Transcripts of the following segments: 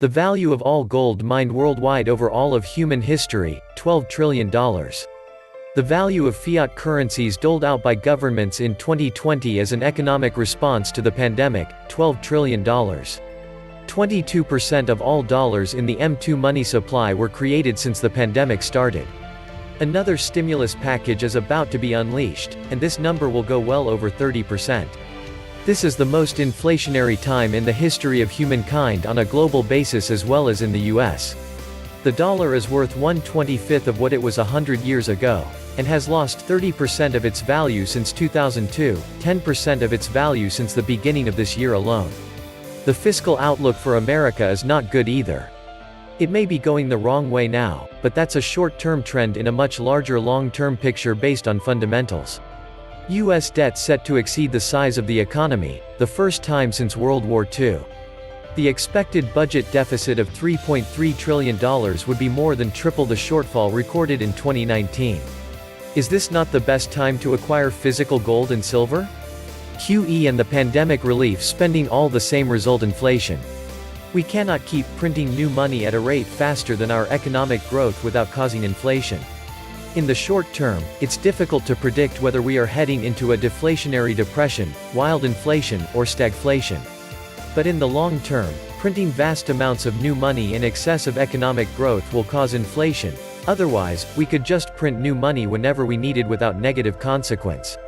The value of all gold mined worldwide over all of human history, $12 trillion. The value of fiat currencies doled out by governments in 2020 as an economic response to the pandemic, $12 trillion. 22% of all dollars in the M2 money supply were created since the pandemic started. Another stimulus package is about to be unleashed, and this number will go well over 30%. This is the most inflationary time in the history of humankind on a global basis as well as in the US. The dollar is worth 1/25 of what it was 100 years ago, and has lost 30% of its value since 2002, 10% of its value since the beginning of this year alone. The fiscal outlook for America is not good either. It may be going the wrong way now, but that's a short-term trend in a much larger long-term picture based on fundamentals. U.S. debt set to exceed the size of the economy, the first time since World War II. The expected budget deficit of $3.3 trillion would be more than triple the shortfall recorded in 2019. Is this not the best time to acquire physical gold and silver? QE and the pandemic relief spending all the same result: inflation. We cannot keep printing new money at a rate faster than our economic growth without causing inflation. In the short term, it's difficult to predict whether we are heading into a deflationary depression, wild inflation, or stagflation. But in the long term, printing vast amounts of new money in excess of economic growth will cause inflation. Otherwise, we could just print new money whenever we needed without negative consequence.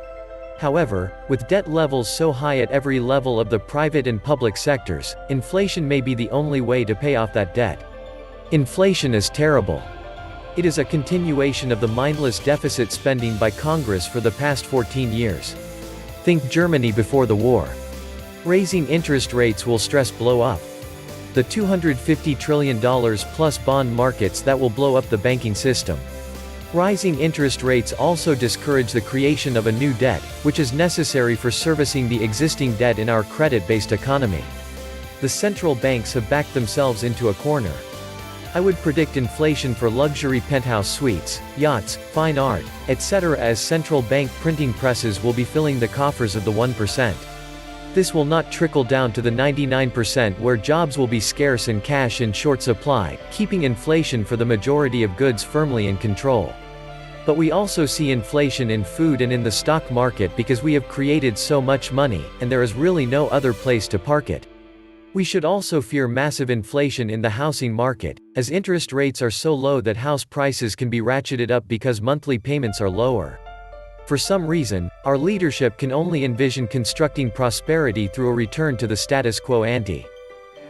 However, with debt levels so high at every level of the private and public sectors, inflation may be the only way to pay off that debt. Inflation is terrible. It is a continuation of the mindless deficit spending by Congress for the past 14 years. Think Germany before the war. Raising interest rates will stress blow up the $250 trillion plus bond markets that will blow up the banking system. Rising interest rates also discourage the creation of a new debt, which is necessary for servicing the existing debt in our credit-based economy. The central banks have backed themselves into a corner. I would predict inflation for luxury penthouse suites, yachts, fine art, etc. as central bank printing presses will be filling the coffers of the 1%. This will not trickle down to the 99% where jobs will be scarce and cash in short supply, keeping inflation for the majority of goods firmly in control. But we also see inflation in food and in the stock market because we have created so much money, and there is really no other place to park it. We should also fear massive inflation in the housing market, as interest rates are so low that house prices can be ratcheted up because monthly payments are lower. For some reason, our leadership can only envision constructing prosperity through a return to the status quo ante.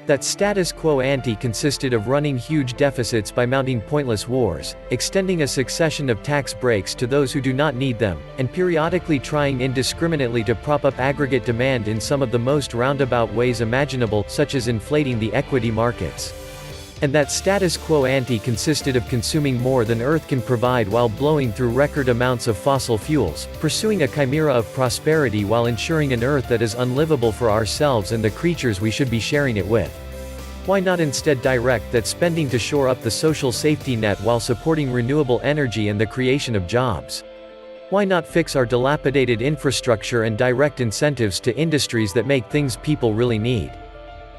That status quo ante consisted of running huge deficits by mounting pointless wars, extending a succession of tax breaks to those who do not need them, and periodically trying indiscriminately to prop up aggregate demand in some of the most roundabout ways imaginable, such as inflating the equity markets. And that status quo ante consisted of consuming more than Earth can provide while blowing through record amounts of fossil fuels, pursuing a chimera of prosperity while ensuring an Earth that is unlivable for ourselves and the creatures we should be sharing it with. Why not instead direct that spending to shore up the social safety net while supporting renewable energy and the creation of jobs? Why not fix our dilapidated infrastructure and direct incentives to industries that make things people really need?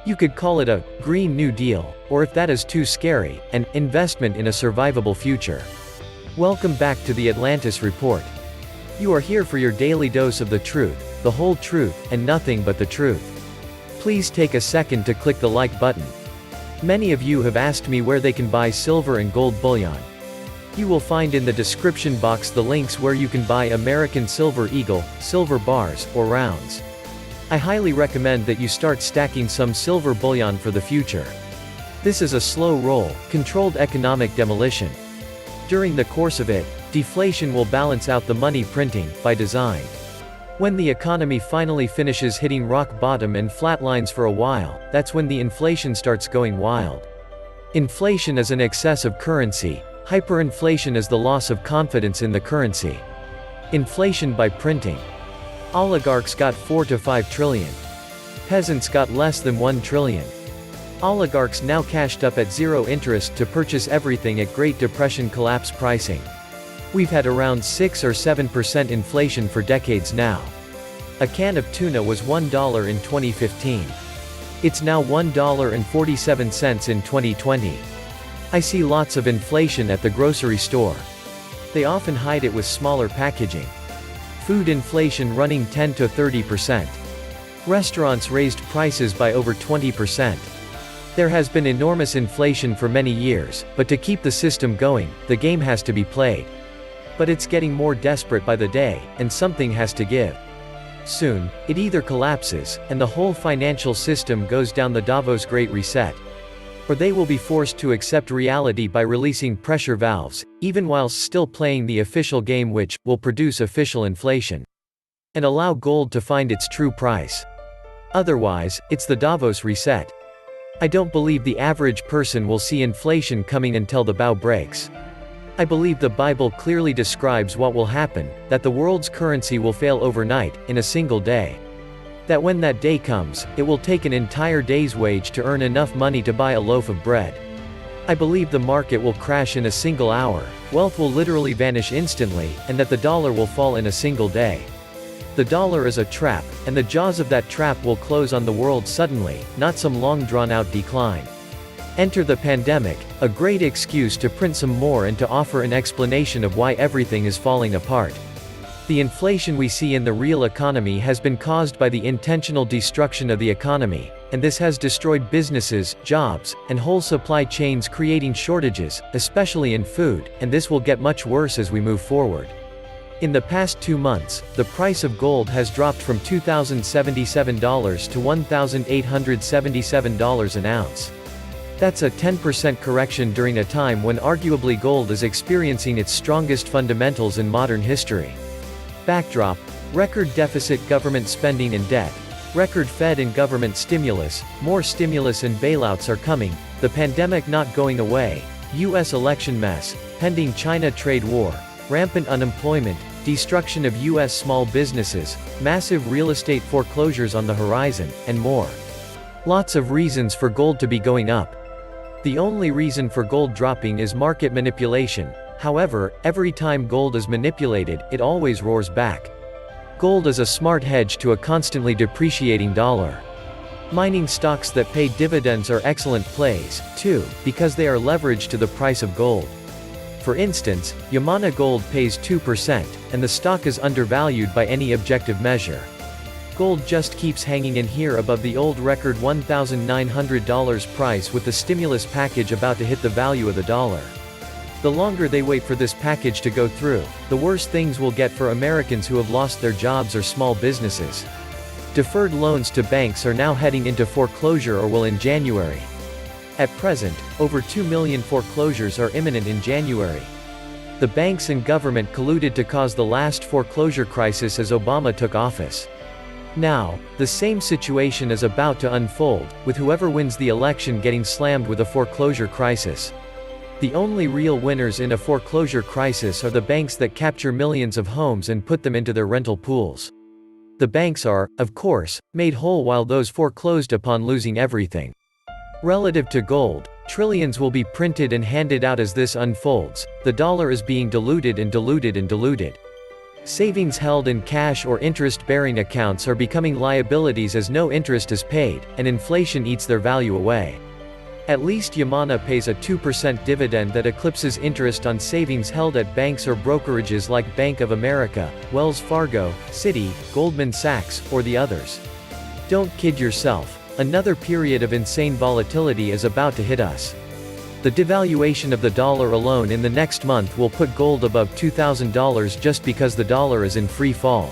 You could call it a Green New Deal, or if that is too scary, an investment in a survivable future. Welcome back to the Atlantis Report. You are here for your daily dose of the truth, the whole truth, and nothing but the truth. Please take a second to click the like button. Many of you have asked me where they can buy silver and gold bullion. You will find in the description box the links where you can buy American Silver Eagle, silver bars, or rounds. I highly recommend that you start stacking some silver bullion for the future. This is a slow roll, controlled economic demolition. During the course of it, deflation will balance out the money printing, by design. When the economy finally finishes hitting rock bottom and flatlines for a while, that's when the inflation starts going wild. Inflation is an excess of currency, hyperinflation is the loss of confidence in the currency. Inflation by printing. Oligarchs got 4 to 5 trillion. Peasants got less than 1 trillion. Oligarchs now cashed up at zero interest to purchase everything at Great Depression collapse pricing. We've had around 6 or 7% inflation for decades now. A can of tuna was $1 in 2015. It's now $1.47 in 2020. I see lots of inflation at the grocery store. They often hide it with smaller packaging. Food inflation running 10 to 30%. Restaurants raised prices by over 20%. There has been enormous inflation for many years, but to keep the system going, the game has to be played. But it's getting more desperate by the day, and something has to give. Soon, it either collapses, and the whole financial system goes down the Davos Great Reset, or they will be forced to accept reality by releasing pressure valves, even whilst still playing the official game, which will produce official inflation and allow gold to find its true price. Otherwise, it's the Davos reset. I don't believe the average person will see inflation coming until the bow breaks. I believe the Bible clearly describes what will happen, that the world's currency will fail overnight, in a single day. That when that day comes, it will take an entire day's wage to earn enough money to buy a loaf of bread. I believe the market will crash in a single hour, wealth will literally vanish instantly, and that the dollar will fall in a single day. The dollar is a trap, and the jaws of that trap will close on the world suddenly, not some long drawn-out decline. Enter the pandemic, a great excuse to print some more and to offer an explanation of why everything is falling apart. The inflation we see in the real economy has been caused by the intentional destruction of the economy, and this has destroyed businesses, jobs, and whole supply chains, creating shortages, especially in food, and this will get much worse as we move forward. In the past 2 months, the price of gold has dropped from $2,077 to $1,877 an ounce. That's a 10% correction during a time when arguably gold is experiencing its strongest fundamentals in modern history. Backdrop: record deficit government spending and debt. Record Fed and government stimulus, more stimulus and bailouts are coming, the pandemic not going away, U.S. election mess, pending China trade war, rampant unemployment, destruction of U.S. small businesses, massive real estate foreclosures on the horizon, and more. Lots of reasons for gold to be going up. The only reason for gold dropping is market manipulation. However, every time gold is manipulated, it always roars back. Gold is a smart hedge to a constantly depreciating dollar. Mining stocks that pay dividends are excellent plays, too, because they are leveraged to the price of gold. For instance, Yamana Gold pays 2%, and the stock is undervalued by any objective measure. Gold just keeps hanging in here above the old record $1,900 price, with the stimulus package about to hit the value of the dollar. The longer they wait for this package to go through, the worse things will get for Americans who have lost their jobs or small businesses. Deferred loans to banks are now heading into foreclosure or will in January. At present, over 2 million foreclosures are imminent in January. The banks and government colluded to cause the last foreclosure crisis as Obama took office. Now, the same situation is about to unfold, with whoever wins the election getting slammed with a foreclosure crisis. The only real winners in a foreclosure crisis are the banks that capture millions of homes and put them into their rental pools. The banks are, of course, made whole while those foreclosed upon losing everything. Relative to gold, trillions will be printed and handed out as this unfolds. The dollar is being diluted and diluted and diluted. Savings held in cash or interest-bearing accounts are becoming liabilities as no interest is paid, and inflation eats their value away. At least Yamana pays a 2% dividend that eclipses interest on savings held at banks or brokerages like Bank of America, Wells Fargo, Citi, Goldman Sachs, or the others. Don't kid yourself, another period of insane volatility is about to hit us. The devaluation of the dollar alone in the next month will put gold above $2,000 just because the dollar is in free fall.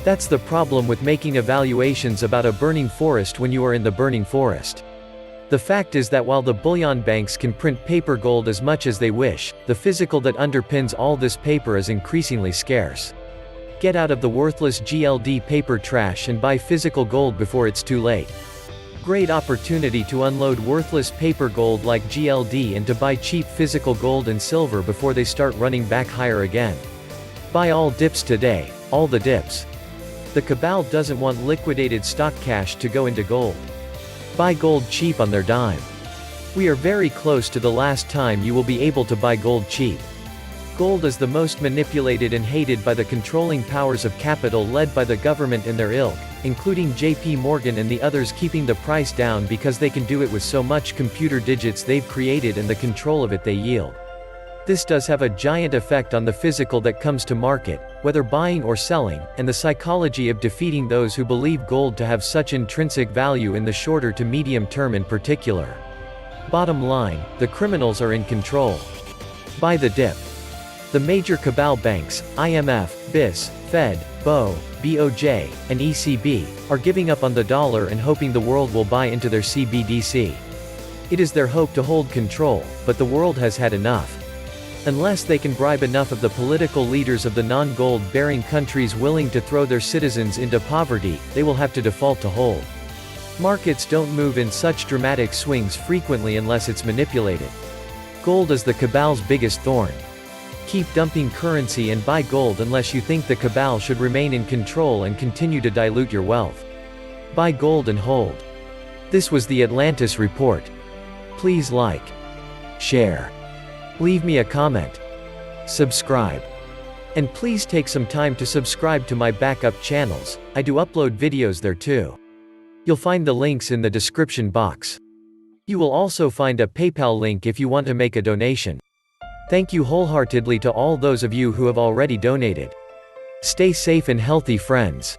That's the problem with making evaluations about a burning forest when you are in the burning forest. The fact is that while the bullion banks can print paper gold as much as they wish, the physical that underpins all this paper is increasingly scarce. Get out of the worthless GLD paper trash and buy physical gold before it's too late. Great opportunity to unload worthless paper gold like GLD and to buy cheap physical gold and silver before they start running back higher again. Buy all dips today, all the dips. The cabal doesn't want liquidated stock cash to go into gold. Buy gold cheap on their dime. We are very close to the last time you will be able to buy gold cheap. Gold is the most manipulated and hated by the controlling powers of capital led by the government and their ilk, including JP Morgan and the others, keeping the price down because they can do it with so much computer digits they've created and the control of it they yield. This does have a giant effect on the physical that comes to market, whether buying or selling, and the psychology of defeating those who believe gold to have such intrinsic value in the shorter to medium term in particular. Bottom line, the criminals are in control. Buy the dip. The major cabal banks, IMF, BIS, Fed, BOJ, and ECB, are giving up on the dollar and hoping the world will buy into their CBDC. It is their hope to hold control, but the world has had enough. Unless they can bribe enough of the political leaders of the non-gold-bearing countries willing to throw their citizens into poverty, they will have to default to hold. Markets don't move in such dramatic swings frequently unless it's manipulated. Gold is the cabal's biggest thorn. Keep dumping currency and buy gold unless you think the cabal should remain in control and continue to dilute your wealth. Buy gold and hold. This was the Atlantis Report. Please like, share, leave me a comment, subscribe. And please take some time to subscribe to my backup channels. I do upload videos there too. You'll find the links in the description box. You will also find a PayPal link if you want to make a donation. Thank you wholeheartedly to all those of you who have already donated. Stay safe and healthy, friends.